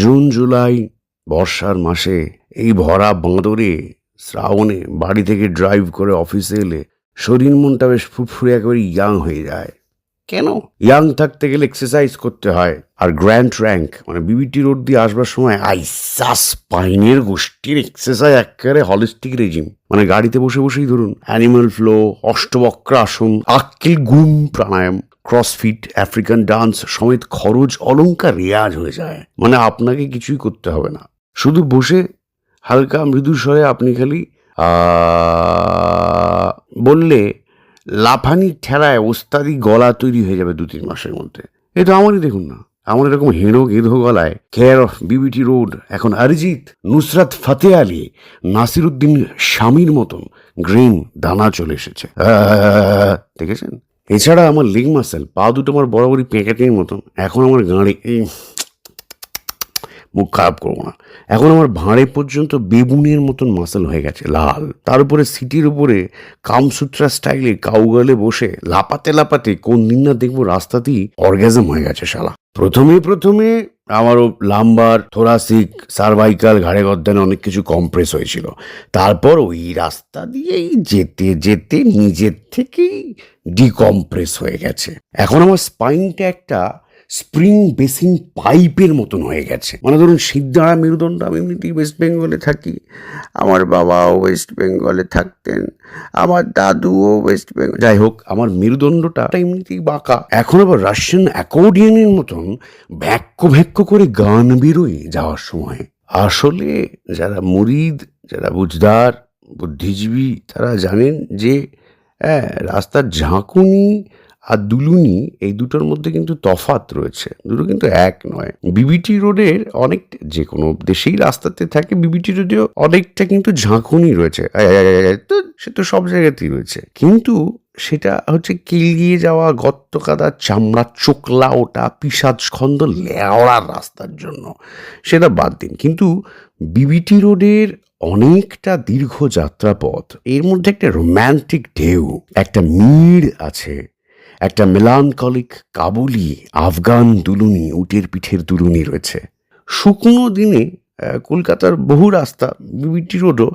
June July বর্ষার মাসে এই ভরা বাঁদরে শ্রাবণে বাড়ি থেকে ড্রাইভ করে অফিসে এলে শরীর মনটা বেশ ফুরফুরে একেবারে ইয়াং হয়ে যায়। কেন? ইয়াং থাকতে গেলে এক্সারসাইজ করতে হয়। আর গ্র্যান্ড র্যাঙ্ক মানে বিবিটি রোড দিয়ে আসবার সময় আইসা স্পাইনের গোষ্ঠীর এক্সারসাইজ একেবারে হলিস্টিক রেজিম। মানে গাড়িতে বসে বসেই ধরুন অ্যানিমাল ফ্লো, অষ্টবক্র আসন, আক্কেল গুম প্রাণায়াম, ক্রসফিট, আফ্রিকান ডান্স সমেত খরচ অলংকার রেয়াজ হয়ে যায়। মানে আপনাকে কিছুই করতে হবে না, শুধু বসে হালকা মৃদু স্বরে আপনি খালি বললে লাফানি ঠেলায় ওস্তাদি গলা তৈরি হয়ে যাবে 2-3 মাসের মধ্যে। এ তো আমারই দেখুন না, আমার এরকম হেঁড়ো গেঁধো গলায় কেয়ার অফ বিবিটি রোড এখন অরিজিৎ, নুসরাত ফতে আলী, নাসিরুদ্দিন স্বামীর মতন গ্রিন দানা চলে এসেছে। দেখেছেন? এছাড়া আমার লেগ মাসেল, পা দুটো আমার বরাবরই পেঁকাটির মতন। এখন আমার গাঁড়ে, মুখ খারাপ করবো না, এখন আমার ভাঁড়ে পর্যন্ত বেগুনের মতন মাসেল হয়ে গেছে লাল। তার উপরে সিটির উপরে কামসূত্রা স্টাইলে কাউগালে বসে লাপাতে লাপাতে কোন দিন না দেখবো রাস্তাতেই অর্গ্যাজম হয়ে গেছে শালা। প্রথমে আমারও লাম্বার, থোরাসিক, সার্ভাইকাল, ঘাড়ে গদ্দানে অনেক কিছু কম্প্রেস হয়েছিল। তারপর ওই রাস্তা দিয়েই যেতে যেতে নিজের থেকেই ডিকম্প্রেস হয়ে গেছে। এখন আমার স্পাইনটা একটা স্প্রিং বেসিন পাইপের মতন হয়ে গেছে। মানে ধরুন সিদ্ধারা মেরুদণ্ড, আমি এমনিতেই ওয়েস্ট বেঙ্গলে থাকি, আমার বাবাও ওয়েস্ট বেঙ্গলে থাকতেন, আমার দাদুও ওয়েস্ট বেঙ্গল, যাই হোক আমার মেরুদণ্ডটা এমনিতেই বাঁকা। এখন আবার রাশিয়ান অ্যাকর্ডিয়নের মতন ভ্যাক্য করে গান বেরোয় যাওয়ার সময়। আসলে যারা মুরিদ, যারা বুঝদার, বুদ্ধিজীবী, তারা জানেন যে রাস্তার ঝাঁকুনি আর দুলুনি এই দুটোর মধ্যে কিন্তু তফাৎ রয়েছে, দুটো কিন্তু এক নয়। বিবিটি রোডের অনেক, যে কোনো দেশেই রাস্তাতে থাকে, বিবিটি রোডেও অনেকটা কিন্তু ঝাঁকুনি রয়েছে, তো সে তো সব জায়গাতেই রয়েছে। কিন্তু সেটা হচ্ছে কেলিয়ে যাওয়া গর্ত কাদা চামড়া চোকলা ওটা পিসাজ খন্দ লেওড়ার রাস্তার জন্য, সেটা বাদ দিন। কিন্তু বিবিটি রোডের অনেকটা দীর্ঘ যাত্রাপথ, এর মধ্যে একটা রোম্যান্টিক ঢেউ, একটা মিড় আছে, একটা মেলানকলিক কাবুলি আফগান দুলুনি, উটের পিঠের দুলুনি রয়েছে। শুকনো দিনে কলকাতার বহু রাস্তা, বিবিটি রোডও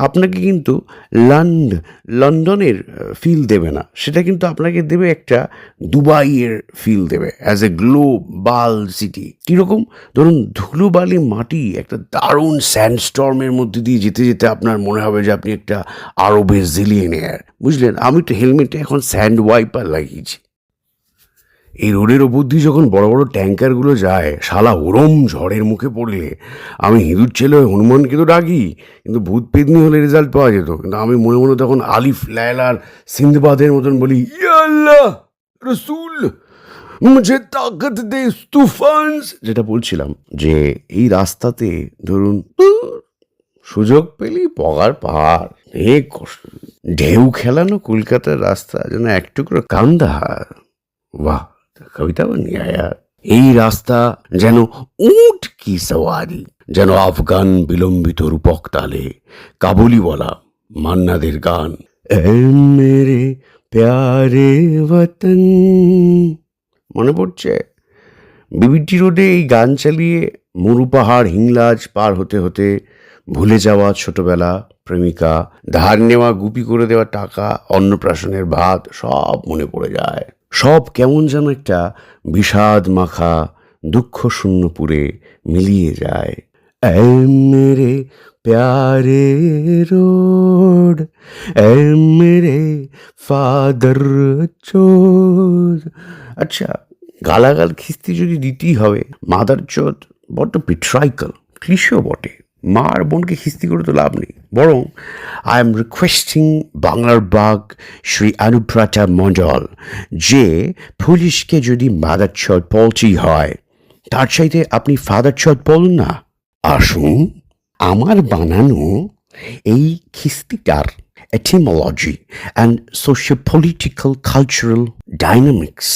আপনাকে কিন্তু লন্ডনের ফিল দেবে না, সেটা কিন্তু আপনাকে দেবে একটা দুবাইয়ের ফিল দেবে, অ্যাজ এ গ্লোবাল সিটি। কীরকম? ধরুন ধুলোবালি মাটি একটা দারুণ স্যান্ডস্টর্মের মধ্যে দিয়ে যেতে যেতে আপনার মনে হবে যে আপনি একটা আরবের জিলিয়নিয়ার, বুঝলেন? আমি তো হেলমেটে এখন স্যান্ড ওয়াইপার লাগিয়েছি। এই রোডের ওপর দিয়ে যখন বড় বড় ট্যাঙ্কারগুলো যায়, শালা ওরম ঝড়ের মুখে পড়লে আমি হিঁদুর ছেলে হনুমানকে তো ডাকি, কিন্তু ভূত পেদনি হলে রেজাল্ট পাওয়া যেত। কিন্তু আমি মনে মনে তখন আলিফ লায়লার সিন্দবাদের মতন বলি, ইয়া আল্লাহ রসুল মুঝে তাকত দে তুফান। যেটা বলছিলাম যে এই রাস্তাতে ধরুন সুযোগ পেলেই পগার পাহাড়, অনেক কষ্ট, ঢেউ খেলানো কলকাতার রাস্তা যেন এক টুকরো কান্দাহার। বাহ, কবিতা বানিয়ে আয়া। এই রাস্তা যেন উট কি সওয়ারি, যেন আফগান বিলম্বিত রূপক তালে কাবুলি বলা মান্নাদের গান, এ মেরে প্যারে বতন। মনে পড়ছে বিবিটি রোডে এই গান চালিয়ে মরু পাহাড় হিংলাজ পার হতে হতে ভুলে যাওয়া ছোটবেলা, প্রেমিকা, ধার নেওয়া গুপি করে দেওয়া টাকা, অন্নপ্রাশনের ভাত সব মনে পড়ে যায়। সব কেমন যেন একটা বিষাদ মাখা দুঃখ শূন্যপুরে মিলিয়ে যায়। এ মেরে প্যারে রোড, এ মেরে ফাদার চোদ। আচ্ছা, গালাগাল খিস্তি যদি দিতেই হবে, মাদার চোদ বড্ড পিট্রাইকাল, ক্লিশেও বটে। মা আর বোনকে খিস্তি করে তো লাভ নেই, বরং আই এম রিকোয়েস্টিং বাংলার বাগ শ্রী অনুব্রতা মণ্ডল যে পুলিশকে যদি মাদার চোদ বলতেই হয়, তার চাইতে আপনি ফাদার চোদ বলুন না। আসুন আমার বানানো এই খিস্তিটার etymology and socio-political cultural dynamics,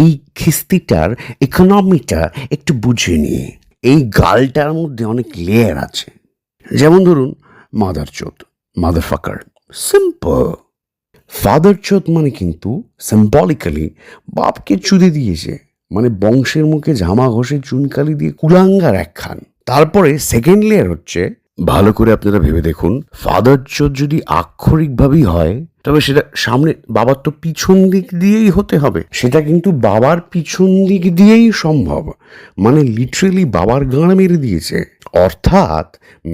এই খিস্তিটার ইকোনমিটা একটু বুঝে নিয়ে। এই গালটার মধ্যে অনেক লেয়ার আছে, যেমন ধরুন মাদার চোদ, মাদার ফাকার, সিম্পল। ফাদার চোদ মানে কিন্তু সিম্বলিক্যালি বাপকে চুদে দিয়েছে, মানে বংশের মুখে ঝামা ঘষে চুনকালি দিয়ে কুলাঙ্গার একখান। তারপরে সেকেন্ড লেয়ার হচ্ছে, ভালো করে আপনারা ভেবে দেখুন, ফাদার চোদ যদি আক্ষরিকভাবেই হয় তবে সেটা সামনে বাবার তো পিছন দিক দিয়েই হতে হবে, সেটা কিন্তু বাবার পিছন দিক দিয়েই সম্ভব, মানে লিটারেলি বাবার গাঁড় মেরে দিয়েছে। অর্থাৎ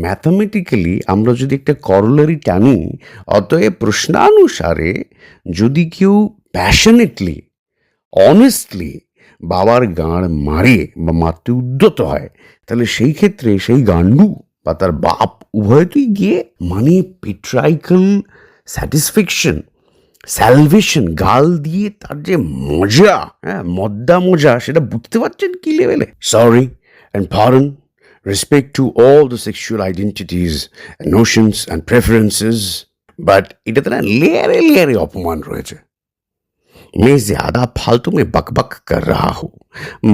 ম্যাথামেটিক্যালি আমরা যদি একটা করোলারি টানি, অতএব প্রশ্নানুসারে যদি কেউ প্যাশনেটলি অনেস্টলি বাবার গাঁড় মারে বা মারতে উদ্যত হয়, তাহলে সেই ক্ষেত্রে সেই গান্ডু বা তার বাপ উভয়তেই গিয়ে মানে পেট্রাইক্যাল স্যাটিসফ্যাকশন, স্যালভেশন, গাল দিয়ে তার যে মজা, হ্যাঁ মদ্দা মজা, সেটা বুঝতে পারছেন কি লেভেলে। Sorry and pardon, respect to all the sexual identities, notions and preferences, but এটাতে না লেয়ারে লেয়ারে অপমান রয়েছে। मैं ज्यादा फालतू में बक बक कर रहा हूँ,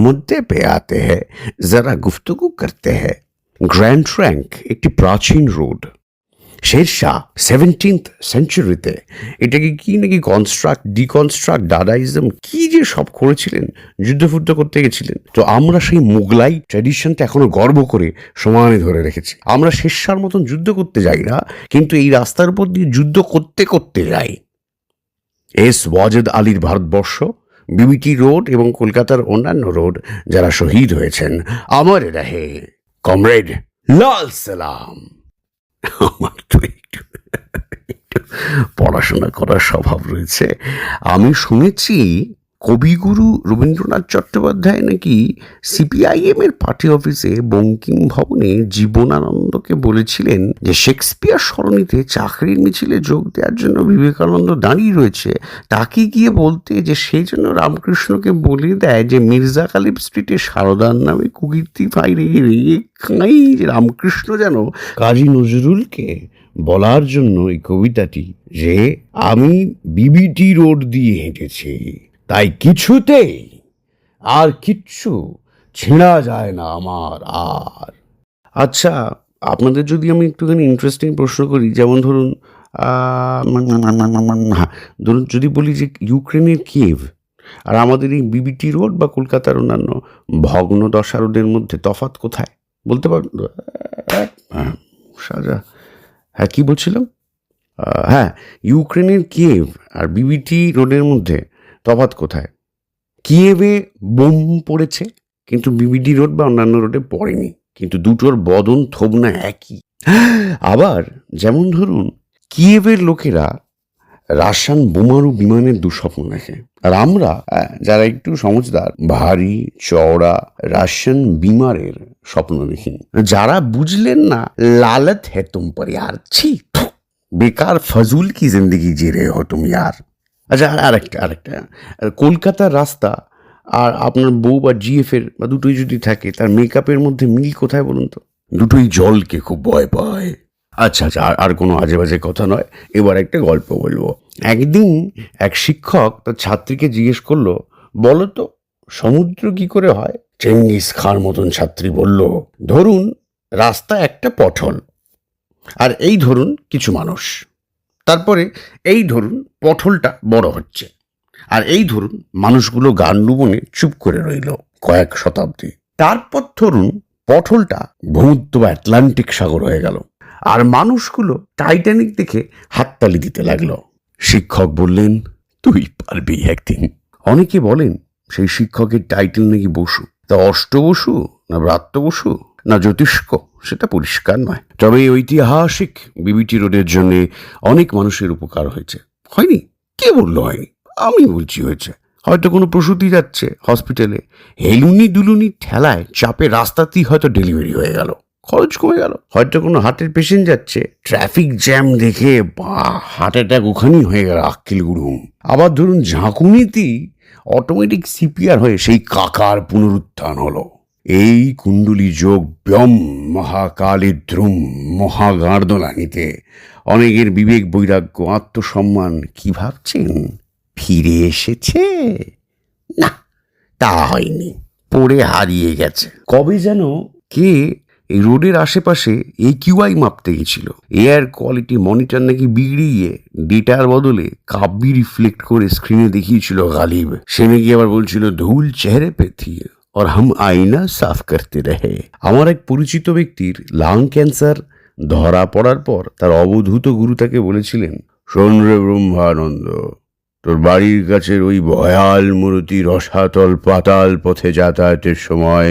मुद्दे पे आते हैं, जरा गुफ्तगू करते हैं। গ্র্যান্ড ট্র্যাঙ্ক একটি প্রাচীন রোড। শেরশাহ 17th সেঞ্চুরিতে এটাকে কি নাকি ডিকনস্ট্রাক্ট দাদাইজম কি যে সব করেছিলেন, যুদ্ধ করতে গেছিলেন। তো আমরা সেই মোগলাই ট্র্যাডিশনটা এখনো গর্ব করে সমানে ধরে রেখেছি। আমরা শেরশাহর মতন যুদ্ধ করতে যাই না, কিন্তু এই রাস্তার উপর দিয়ে যুদ্ধ করতে করতে যাই। এস ওয়াজেদ আলীর ভারতবর্ষ, বিবিটি রোড এবং কলকাতার অন্যান্য রোড যারা শহীদ হয়েছেন, অমর রহে কমরেড, লাল সালাম। আমার তো একটু পড়াশোনা করার স্বভাব রয়েছে। আমি শুনেছি কবিগুরু রবীন্দ্রনাথ চট্টোপাধ্যায় নাকি সিপিআইএম এর পার্টি অফিসে বঙ্কিম ভবনে জীবনানন্দকে বলেছিলেন যে শেক্সপিয়ার সরণিতে চাকরির মিছিলে যোগ দেওয়ার জন্য বিবেকানন্দ দাঁড়িয়ে রয়েছে, তাকে গিয়ে বলতে যে সেই জন্য রামকৃষ্ণকে বলে দেয় যে মির্জা গালিব স্ট্রিটে সারদার নামে কুকীর্তি বাইরে খাই, যে রামকৃষ্ণ যেন কাজী নজরুলকে বলার জন্য এই কবিতাটি যে আমি বিবিটি রোড দিয়ে হেঁটেছি, তাই কিছুতেই আর কিচ্ছু ছেঁড়া যায় না আমার আর। আচ্ছা, আপনাদের যদি আমি একটুখানি ইন্টারেস্টিং প্রশ্ন করি, যেমন ধরুন হ্যাঁ, ধরুন যদি বলি যে ইউক্রেনের কিয়েভ আর আমাদের এই বিবিটি রোড বা কলকাতার অন্যান্য ভগ্ন দশা রোডের মধ্যে তফাৎ কোথায় বলতে পার? সাজা, হ্যাঁ কি বলছিলাম, হ্যাঁ ইউক্রেনের কিয়েভ আর বিবিটি রোডের মধ্যে তফাৎ কোথায়? কিয়েভে বোম পড়েছে কিন্তু বিবিডি রোড বা অন্যান্য রোডে পড়েনি, কিন্তু দুটোর বদন থোবনা একই। আবার যেমন ধরুন কিয়েভের লোকেরা রাশিয়ান বোমারু বিমানের দুঃস্বপ্ন দেখে, আর আমরা যারা একটু সমঝদার ভারী চওড়া রাশিয়ান বিমারের স্বপ্ন দেখি। যারা বুঝলেন না, লালত হে তুম পর ইয়ার, ছি বেকার ফজুল কি জিন্দগি জি রে হো তুম ইয়ার। আচ্ছা আরেকটা কলকাতার রাস্তা আর আপনার বউ বা জিএফের বা দুটোই যদি থাকে, তার মেকআপের মধ্যে মিল কোথায় বলুন তো? দুটোই জলকে খুব ভয় পায়। আচ্ছা আর কোনো আজে বাজে কথা নয়, এবার একটা গল্প বলবো। একদিন এক শিক্ষক তার ছাত্রীকে জিজ্ঞেস করলো, বলো তো সমুদ্র কি করে হয়? চেঙ্গিস খান মতন ছাত্রী বলল, ধরুন রাস্তা একটা পটল, আর এই ধরুন কিছু মানুষ, তারপরে এই ধরুন পটলটা বড় হচ্ছে, আর এই ধরুন মানুষগুলো গান্ডু বনে চুপ করে রইল কয়েক শতাব্দী। তারপর ধরুন পটলটা ভূমধ্য বা আটলান্টিক সাগর হয়ে গেল, আর মানুষগুলো টাইটানিক দেখে হাততালি দিতে লাগলো। শিক্ষক বললেন, তুই পারবি একদিন। অনেকে বলেন সেই শিক্ষকের টাইটেল নাকি বসু, তা অষ্ট বসু না ব্রাত্য বসু না জ্যোতিষ্ক সেটা পরিষ্কার নয়। তবে এই ঐতিহাসিক বিবিটি রোডের জন্য অনেক মানুষের উপকার হয়েছে। হয়নি? কে বললো হয়নি? আমি বলছি হয়েছে। হয়তো কোনো প্রসূতি যাচ্ছে হসপিটালে, হেলুনি দুলুনি ঠেলায় চাপে রাস্তাতেই হয়তো ডেলিভারি হয়ে গেল, খরচ কমে গেল। হয়তো কোনো হার্টের পেশেন্ট যাচ্ছে, ট্রাফিক জ্যাম দেখে হার্ট অ্যাটাক ওখানেই হয়ে গেল আক্কিল গুড়ুম। আবার ধরুন ঝাঁকুনিতেই অটোমেটিক সিপিআর হয়ে সেই কাকার পুনরুত্থান হলো। এই কুণ্ডলী যোগ ব্যোম মহাকালী ধ্রুম মহাগার্দলানিতে অনেকের বিবেক বৈরাগ্য আত্মসম্মান কি ভাবছেন ফিরে এসেছে? না, তা হয়নি, পড়ে হারিয়ে গেছে। কবে যেন কে এই রোডের আশেপাশে AQI মাপতে গেছিল। এয়ার কোয়ালিটি মনিটর নাকি বিগড়িয়ে ডেটার বদলে কাব্যি রিফ্লেক্ট করে স্ক্রিনে দেখিয়েছিল গালিব। সে নাকি আবার বলছিল ধুল চেহারে পে থি और हम आईना साफ करते रहे। আমার এক পরিচিত ব্যক্তির লাং ক্যান্সার ধরা পড়ার পর তার অবধূত গুরু তাকে বলেছিলেন, শোন রে ব্রহ্মানন্দ, তোর বাড়ির কাছের ওই ভয়াল মূর্তি রসাতল পাতাল পথে যাতায়াতের সময়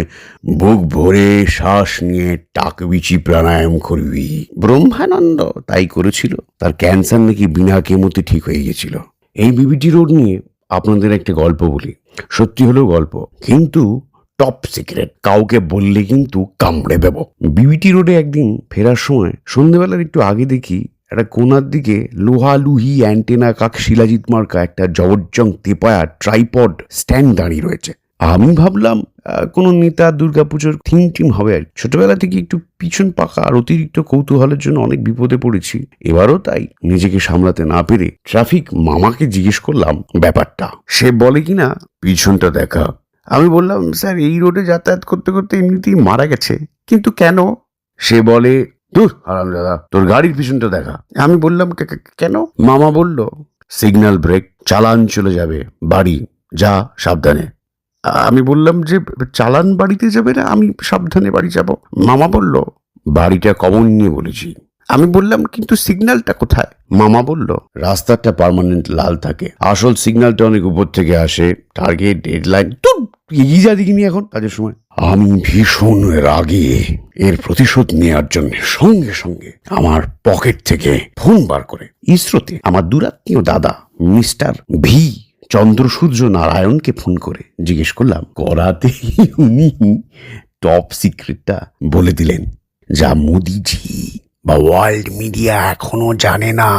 বুক ভরে শ্বাস নিয়ে টাকবিচি প্রাণায়াম করবি। ব্রহ্মানন্দ তাই করেছিল। তার ক্যান্সার নাকি বিনা কেমোতে ঠিক হয়ে গেছিল। এই বিবিটি রোড নিয়ে আপনাদের একটা গল্প বলি, সত্যি হলেও গল্প, কিন্তু টপ সিক্রেট, কাউকে বললে কিন্তু কামড়ে দেব। বিবিটি রোডে একদিন ফেরার সময় সন্ধ্যেবেলার একটু আগে দেখি একটা কোনার দিকে লোহালুহি অ্যান্টেনা কাক শিলাজিৎ মার্কা একটা জবরজং তেপায়া ট্রাইপড স্ট্যান্ড দাঁড়িয়ে রয়েছে। আমি ভাবলাম কোনো নেতা দুর্গাপুজোর থিম টিম হবে আর। ছোটবেলা থেকে একটু পিছন পাকা আর অতিরিক্ত কৌতূহলের জন্য অনেক বিপদে পড়েছি। এবারও তাই নিজেকে সামলাতে না পেরে ট্রাফিক মামাকে জিজ্ঞেস করলাম ব্যাপারটা। সে বলে কিনা পিছনটা দেখা। আমি বললাম, স্যার এই রোডে যাতায়াত করতে করতে এমনিতেই মারা গেছে, কিন্তু কেন? সে বলে, দূর হারামজাদা, তোর গাড়ির পিছনটা দেখা। আমি বললাম, কেন? মামা বলল, সিগন্যাল ব্রেক, চালান চলে যাবে বাড়ি, যা সাবধানে। আমি বললাম যে চালান বাড়িতে যাবে না, আমি সাবধানে বাড়ি যাব। মামা বলল, বাড়িটা কমন নিয়ে বলেছি। আমি বললাম, কিন্তু সিগন্যালটা কোথায়? মামা বলল, রাস্তাটা পার্মানেন্ট লাল থাকে, আসল সিগন্যালটা অনেক উপর থেকে আসে, টার্গেট ডেডলাইন। তো এগিয়ে যা দেখিনি এখন কাজের সময়। আমি ভীষণ রাগে এর প্রতিশোধ নেওয়ার জন্য সঙ্গে সঙ্গে আমার পকেট থেকে ফোন বার করে ইসরোতে আমার দুরাত্মীয় দাদা মিস্টার ভি চন্দ্রসূর্য নারায়ণকে ফোন করে জিজ্ঞেস করলাম। করাতেই উনি টপ সিক্রেটটা বলে দিলেন, যা মোদিজি বা ওয়ার্ল্ড মিডিয়া এখনো জানে না।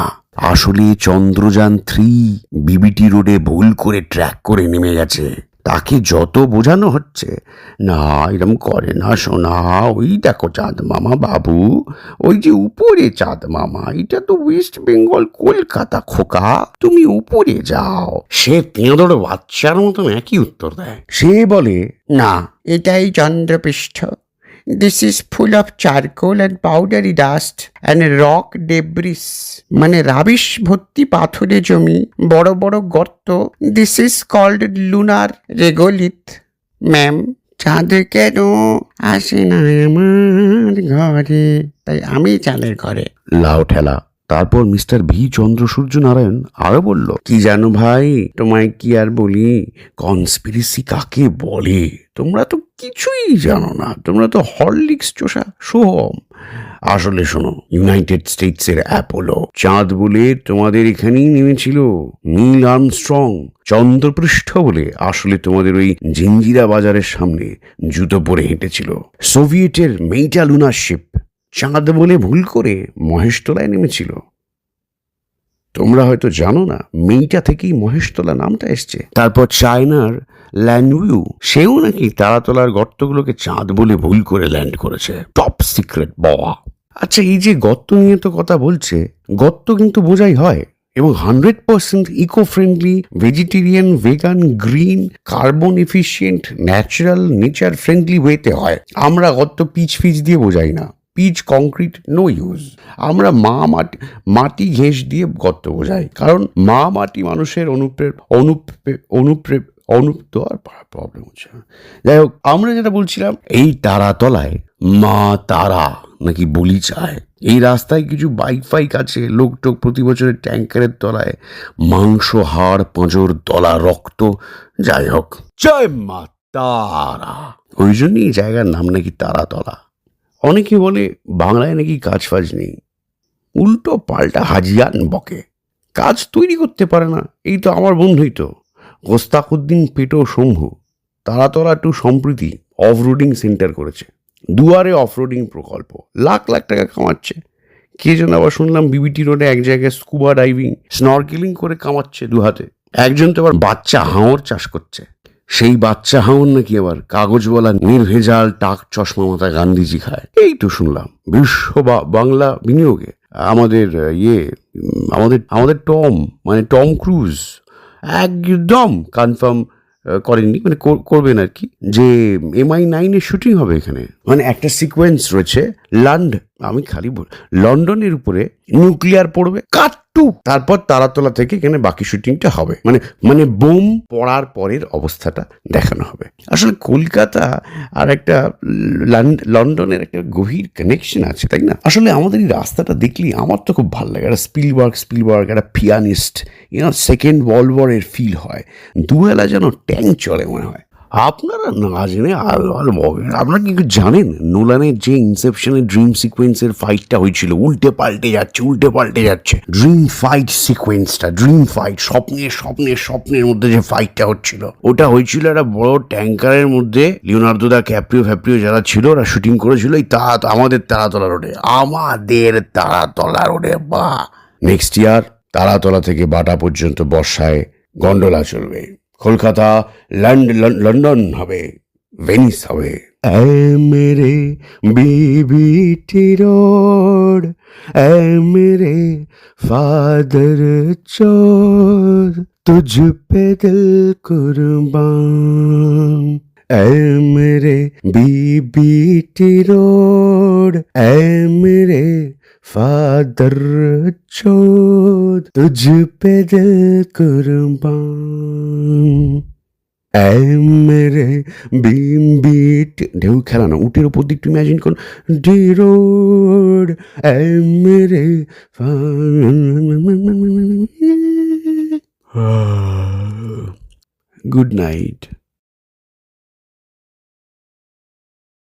আসলে চন্দ্রযান-3 বিবিটি রোডে ভুল করে ট্র্যাক করে নেমে গেছে। তাকে যত বোঝানো হচ্ছে, না এরম করে না সোনা, ওই দেখো চাঁদ মামা বাবু, ওই যে উপরে চাঁদ মামা, এটা তো ওয়েস্ট বেঙ্গল কলকাতা খোকা, তুমি উপরে যাও। সে তেঁদোর বাচ্চার মতন একই উত্তর দেয়। সে বলে, না এটাই চন্দ্রপৃষ্ঠ, this is full of charcoal and powdery dust and rock debris, মানে রাবিশ ভর্তি পাথরে জমি, বড় বড় গর্ত, this is called lunar regolith. Ma'am, চাঁদ কেন আসে না আমার ঘরে, তাই আমি চাঁদের ঘরে। লাউ ঠেলা। তারপর মিস্টার ভি চন্দ্রসূর্য নারায়ণ আরো বলল, কি জানো ভাই, তোমায় কি আর বলি, কনস্পিরেসি কাকে বলে তোমরা তো কিছুই জানো না, তোমরা তো হরলিক্স চোষা সোহম। আসলে শোনো, ইউনাইটেড স্টেটসের অ্যাপোলো চাঁদ বলে তোমাদের এখানেই নেমেছিল, নীল আর্মস্ট্রং চন্দ্রপৃষ্ঠ বলে আসলে তোমাদের ওই জিঞ্জিরা বাজারের সামনে জুতো পরে হেঁটেছিল। সোভিয়েটের মেইটা লুনার শিপ চাঁদ বলে ভুল করে মহেশতলায় নেমেছিল। তোমরা হয়তো জানো না, মেইটা থেকেই মহেশতলা নামটা এসছে। তারপর চায়নার ল্যান্ডউইউ, সেও নাকি তারাতলার গর্তগুলোকে চাঁদ বলে ভুল করে ল্যান্ড করেছে। টপ সিক্রেট বাবা। আচ্ছা, এই যে গর্ত নিয়ে তো কথা বলছে, গর্ত কিন্তু বোঝাই হয় এবং 100% eco friendly, vegetarian, vegan, green, carbon efficient, natural, nature friendly ওয়েতে হয়। আমরা গর্ত পিচ ফিচ দিয়ে বোঝাই না, পিচ কংক্রিট নো ইউজ। আমরা মাটি ঘেঁষ দিয়ে গর্ত বোঝাই, কারণ মাটি মানুষের অনুপ্ত আর প্রবলেম হচ্ছে। যাই হোক, আমরা যেটা বলছিলাম, এই তারাতলায় মা তারা নাকি বলি চায়। এই রাস্তায় কিছু বাইক ফাইক আছে, লোক টোক প্রতি বছরের ট্যাঙ্কারের তলায় মাংস, হাড়, পাঁজর, দলা, রক্ত, যাই হোক, জয় মা তারা। ওই জন্যই জায়গার নাম নাকি তারাতলা। অনেকে বলে বাংলায় নাকি কাজ ফাজ নেই, উল্টো পাল্টা হাজিয়ান বকে, কাজ তৈরি করতে পারে না। এই তো আমার বন্ধুই তো গোস্তাকুদ্দিন পেটো শম্ভু তারাতলা টু সম্প্রীতি অফরোডিং সেন্টার করেছে। দুয়ারে অফরোডিং প্রকল্প, লাখ লাখ টাকা কামাচ্ছে। কে যেন আবার শুনলাম বিবিটি রোডে এক জায়গায় স্কুবা ডাইভিং, স্নরকেলিং করে কামাচ্ছে দুহাতে। একজন তো আবার বাচ্চা হাঙর চাষ করছে। সেই বাচ্চা হাঙর নাকি আবার কাগজওয়ালা নির্ভেজাল টাক চশমা মাথা গান্ধীজি খায়। এই তো শুনলাম বিশ্ব বাংলা বিনিয়োগে আমাদের আমাদের টম, মানে টম ক্রুজ একদম কনফার্ম করেননি, মানে করবেন আর কি, যে MI9-এর শুটিং হবে এখানে। মানে একটা সিকোয়েন্স রয়েছে আমি খালি লন্ডনের উপরে নিউক্লিয়ার পড়বে, কাট্টু, তারপর তারাতলা থেকে এখানে বাকি শুটিংটা হবে, মানে মানে বোম পড়ার পরের অবস্থাটা দেখানো হবে। আসলে কলকাতা আর একটা লন্ডনের একটা গভীর কানেকশন আছে, তাই না? আসলে আমাদের এই রাস্তাটা দেখলেই আমার তো খুব ভালো লাগে। একটা স্পিলবার্গ একটা পিয়ানিস্ট, সেকেন্ড ওয়ার্ল্ড ওয়ারের ফিল হয়, দুবেলা যেন ট্যাঙ্ক চলে মনে হয়। আপনারা না জেনে আপনারা কি জানেন নোলানের যে ইনসেপশনের ড্রিম সিকোয়েন্সের ফাইটটা হয়েছিল, উল্টে পাল্টে যাচ্ছে, ড্রিম ফাইট, স্বপ্নের মধ্যে যে ফাইটটা হচ্ছিল, ওটা হয়েছিল একটা বড় ট্যাঙ্কারের মধ্যে। লিওনার্দো দা ক্যাপ্রিও যারা ছিল ওরা শুটিং করেছিল এই আমাদের তারাতলা রোডে। বা নেক্সট ইয়ার তারাতলা থেকে বাটা পর্যন্ত বর্ষায় গন্ডোলা চলবে। কলকাতা লন্ডন হবে, ভেনিস হবে। এ মেরে বিবিটি রোড, এ মেরে ফাদার চোর, তুঝ পে দিল কুরবান। এ মেরে বিবিটি রোড, এ মেরে फादर चोद, तुझ पे दिल कुर्बान। এ মেরে বিট ঢেউ খেলা না, উটের উপর দিকটা ইমাজিন করুন, ডি রোড, এ মেরে গুড নাইট।